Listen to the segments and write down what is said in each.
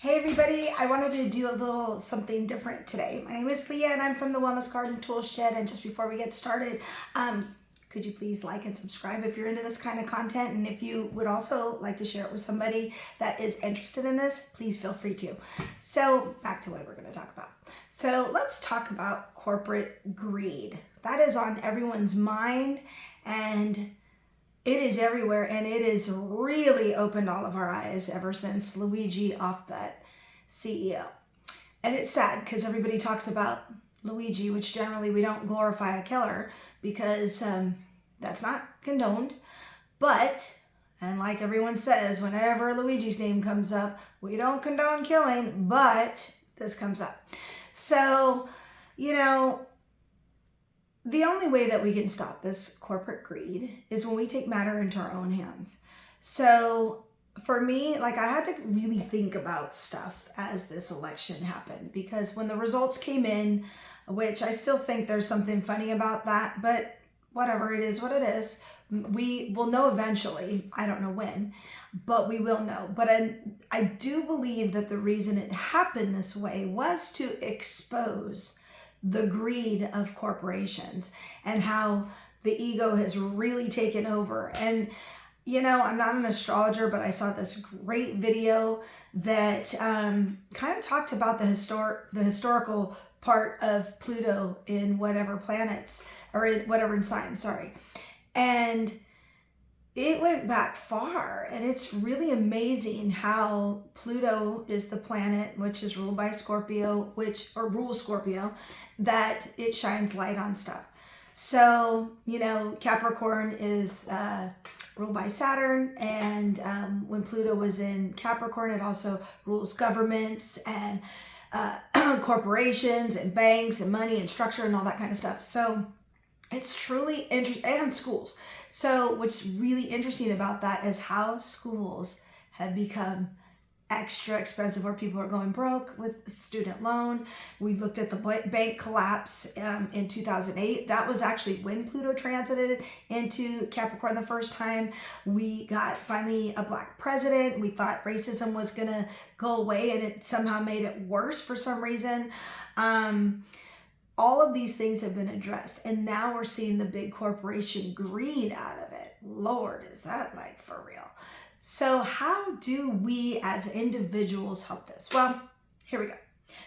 Hey everybody, I wanted to do a little something different today. My name is Leah and I'm from the Wellness Garden Tool Shed. And just before we get started, could you please like and subscribe if you're into this kind of content? And if you would also like to share it with somebody that is interested in this, please feel free to. So back to what we're going to talk about. So let's talk about corporate greed. That is on everyone's mind and it is everywhere, and it has really opened all of our eyes ever since Luigi off that CEO. And it's sad because everybody talks about Luigi, which generally we don't glorify a killer because that's not condoned. But, and like everyone says, whenever Luigi's name comes up, we don't condone killing, but this comes up. So, the only way that we can stop this corporate greed is when we take matter into our own hands. So for me, I had to really think about stuff as this election happened, because when the results came in, which I still think there's something funny about that, but whatever, it is what it is. We will know eventually. I don't know when, but we will know. But I do believe that the reason it happened this way was to expose the greed of corporations and how the ego has really taken over. And, I'm not an astrologer, but I saw this great video that kind of talked about the historical part of Pluto in whatever planets, or in whatever in signs, sorry. And it went back far, and it's really amazing how Pluto is the planet which is ruled by Scorpio, rules Scorpio, that it shines light on stuff. So, Capricorn is ruled by Saturn, and when Pluto was in Capricorn, it also rules governments and corporations and banks and money and structure and all that kind of stuff. So it's truly interesting, and schools. So what's really interesting about that is how schools have become extra expensive, where people are going broke with student loan. We looked at the bank collapse in 2008. That was actually when Pluto transited into Capricorn the first time. We got finally a black president. We thought racism was going to go away, and it somehow made it worse for some reason. All of these things have been addressed, and now we're seeing the big corporation greed out of it. Lord, is that for real? So how do we as individuals help this? Well, here we go.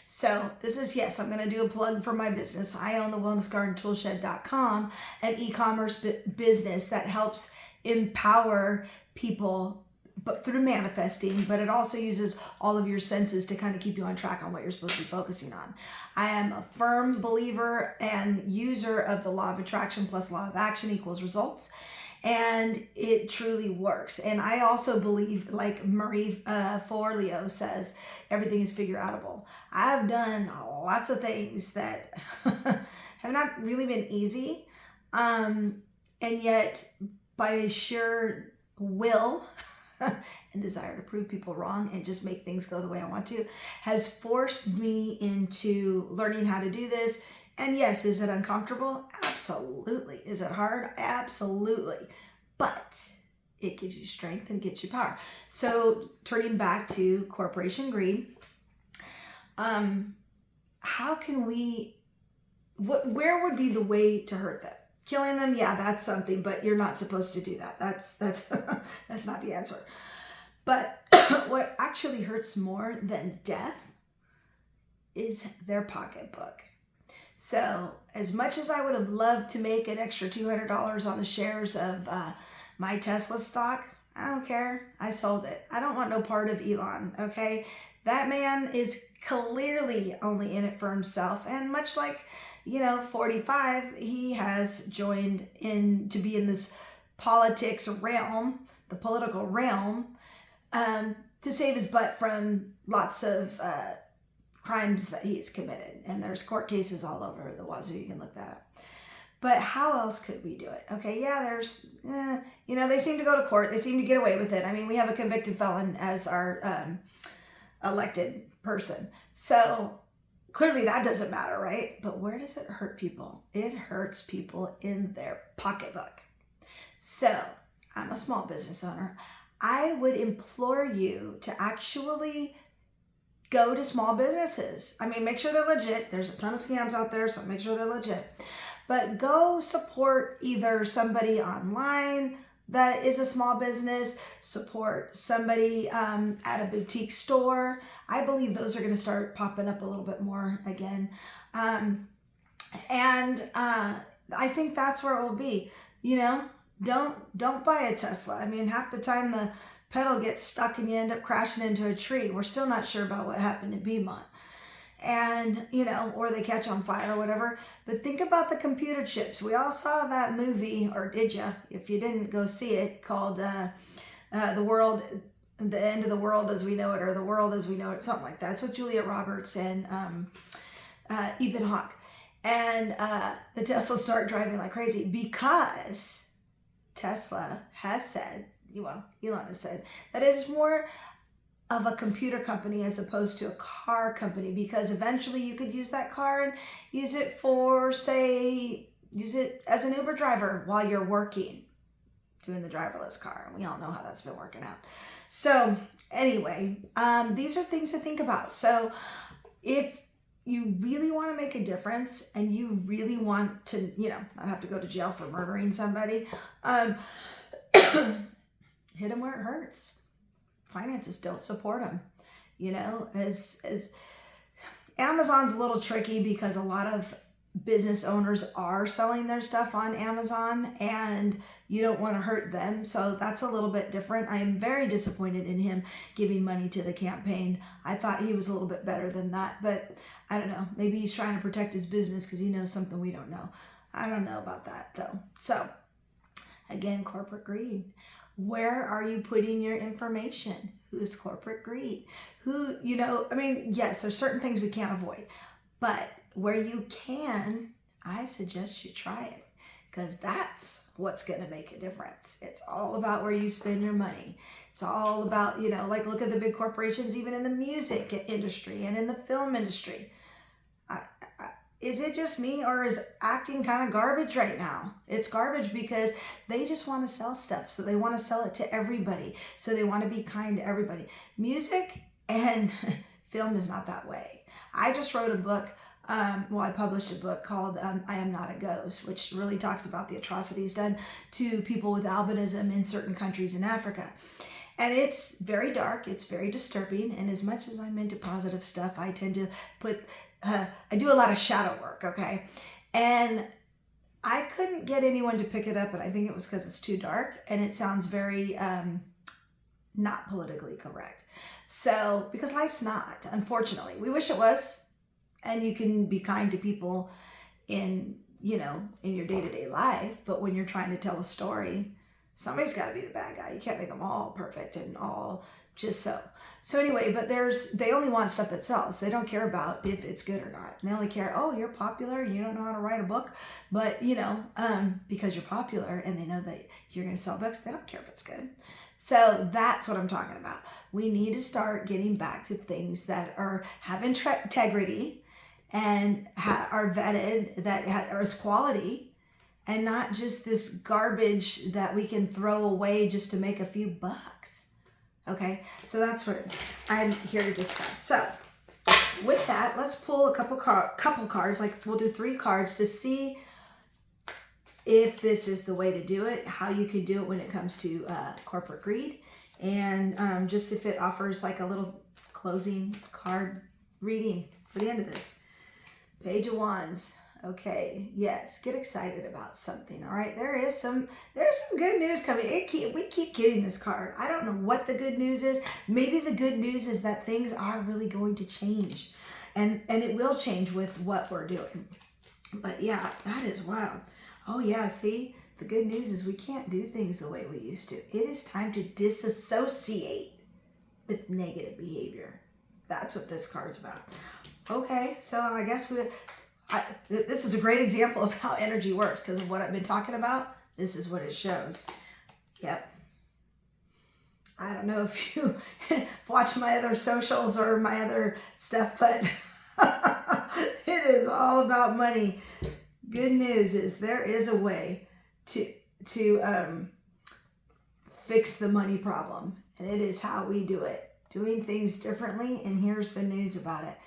So this is, yes, I'm going to do a plug for my business. I own the wellnessgardentoolshed.com, an e-commerce business that helps empower people but through manifesting, but it also uses all of your senses to kind of keep you on track on what you're supposed to be focusing on. I am a firm believer and user of the law of attraction plus law of action equals results. And it truly works. And I also believe, like Marie Forleo says, everything is figure outable. I've done lots of things that have not really been easy. And yet, by sheer will and desire to prove people wrong and just make things go the way I want to, has forced me into learning how to do this. And yes, is it uncomfortable? Absolutely. Is it hard? Absolutely. But it gives you strength and gets you power. So turning back to corporation greed, how can we, where would be the way to hurt them? Killing them, yeah, that's something, but you're not supposed to do that. That's that's not the answer. But what actually hurts more than death is their pocketbook. So as much as I would have loved to make an extra $200 on the shares of my Tesla stock, I don't care. I sold it. I don't want no part of Elon, okay? That man is clearly only in it for himself. And much like, 45, he has joined in to be in this politics realm, the political realm, to save his butt from lots of crimes that he's committed. And there's court cases all over the wazoo. You can look that up. But how else could we do it? Okay, yeah, there's, they seem to go to court. They seem to get away with it. I mean, we have a convicted felon as our elected person. So clearly that doesn't matter, right? But where does it hurt people? It hurts people in their pocketbook. So I'm a small business owner. I would implore you to actually Go to small businesses. I mean, make sure they're legit. There's a ton of scams out there, so make sure they're legit. But go support either somebody online that is a small business, support somebody at a boutique store. I believe those are going to start popping up a little bit more again. I think that's where it will be. You know, don't buy a Tesla. I mean, half the time the pedal gets stuck and you end up crashing into a tree. We're still not sure about what happened in Beaumont. And, you know, or they catch on fire or whatever. But think about the computer chips. We all saw that movie, or did you? If you didn't, go see it, called The End of the World as We Know It, or The World as We Know It, something like that. It's with Julia Roberts and Ethan Hawke. And the Teslas start driving like crazy because Tesla has said, well, Elon has said, that it is more of a computer company as opposed to a car company, because eventually you could use that car and use it for, say, use it as an Uber driver while you're working, doing the driverless car. And we all know how that's been working out. So anyway, these are things to think about. So if you really want to make a difference and you really want to, you know, not have to go to jail for murdering somebody, hit them where it hurts. Finances don't support them. You know, as Amazon's a little tricky because a lot of business owners are selling their stuff on Amazon and you don't want to hurt them. So that's a little bit different. I am very disappointed in him giving money to the campaign. I thought he was a little bit better than that, but I don't know. Maybe he's trying to protect his business because he knows something we don't know. I don't know about that though. So again, corporate greed. Where are you putting your information? Who's corporate greed? Who, you know, I mean, yes, there's certain things we can't avoid, but where you can, I suggest you try it, because that's what's going to make a difference. It's all about where you spend your money. It's all about, you know, like look at the big corporations, even in the music industry and in the film industry. Is it just me, or is acting kind of garbage right now? It's garbage because they just want to sell stuff. So they want to sell it to everybody. So they want to be kind to everybody. Music and film is not that way. I just wrote a book. I published a book called I Am Not a Ghost, which really talks about the atrocities done to people with albinism in certain countries in Africa. And it's very dark. It's very disturbing. And as much as I'm into positive stuff, I tend to I do a lot of shadow work, okay? And I couldn't get anyone to pick it up, and I think it was because it's too dark, and it sounds very not politically correct. So, because life's not, unfortunately. We wish it was, and you can be kind to people in, you know, in your day-to-day life, but when you're trying to tell a story, somebody's got to be the bad guy. You can't make them all perfect and all just so. So anyway, but they only want stuff that sells. They don't care about if it's good or not. And they only care, oh, you're popular and you don't know how to write a book, but you know, because you're popular and they know that you're going to sell books, they don't care if it's good. So that's what I'm talking about. We need to start getting back to things that have integrity and are vetted, that are quality, and not just this garbage that we can throw away just to make a few bucks. Okay, so that's what I'm here to discuss. So with that, let's pull a couple cards. Like we'll do 3 cards to see if this is the way to do it, how you can do it when it comes to corporate greed, and just if it offers like a little closing card reading for the end of this. Page of Wands. Okay, yes, get excited about something, all right? There's some good news coming. We keep getting this card. I don't know what the good news is. Maybe the good news is that things are really going to change, and it will change with what we're doing. But yeah, that is wild. Oh yeah, see, the good news is we can't do things the way we used to. It is time to disassociate with negative behavior. That's what this card's about. Okay, so I guess this is a great example of how energy works, because of what I've been talking about. This is what it shows. Yep. I don't know if you watch my other socials or my other stuff, but it is all about money. Good news is there is a way to fix the money problem, and it is how we do it. doing things differently. And here's the news about it.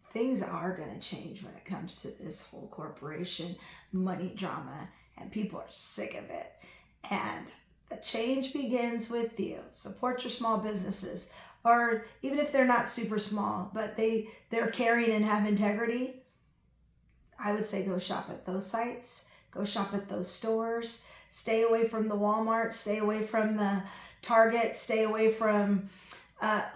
Things are going to change when it comes to this whole corporation money drama, and people are sick of it. And the change begins with you. Support your small businesses, or even if they're not super small, but they're caring and have integrity. I would say go shop at those sites, go shop at those stores, stay away from the Walmart, stay away from the Target, stay away from, I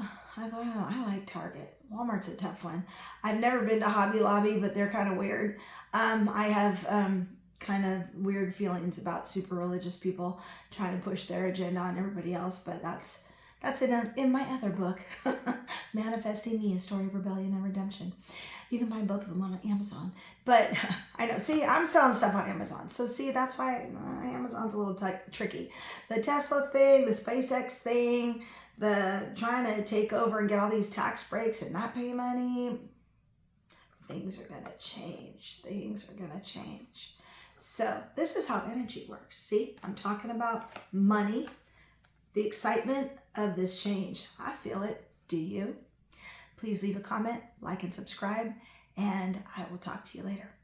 like Target. Walmart's a tough one. I've never been to Hobby Lobby, but they're kind of weird. I have kind of weird feelings about super religious people trying to push their agenda on everybody else, but that's in my other book, Manifesting Me, A Story of Rebellion and Redemption. You can buy both of them on Amazon. But I know, see, I'm selling stuff on Amazon. So see, that's why Amazon's a little tricky. The Tesla thing, the SpaceX thing, the trying to take over and get all these tax breaks and not pay money, things are going to change. Things are going to change. So this is how energy works. See, I'm talking about money, the excitement of this change. I feel it. Do you? Please leave a comment, like, and subscribe, and I will talk to you later.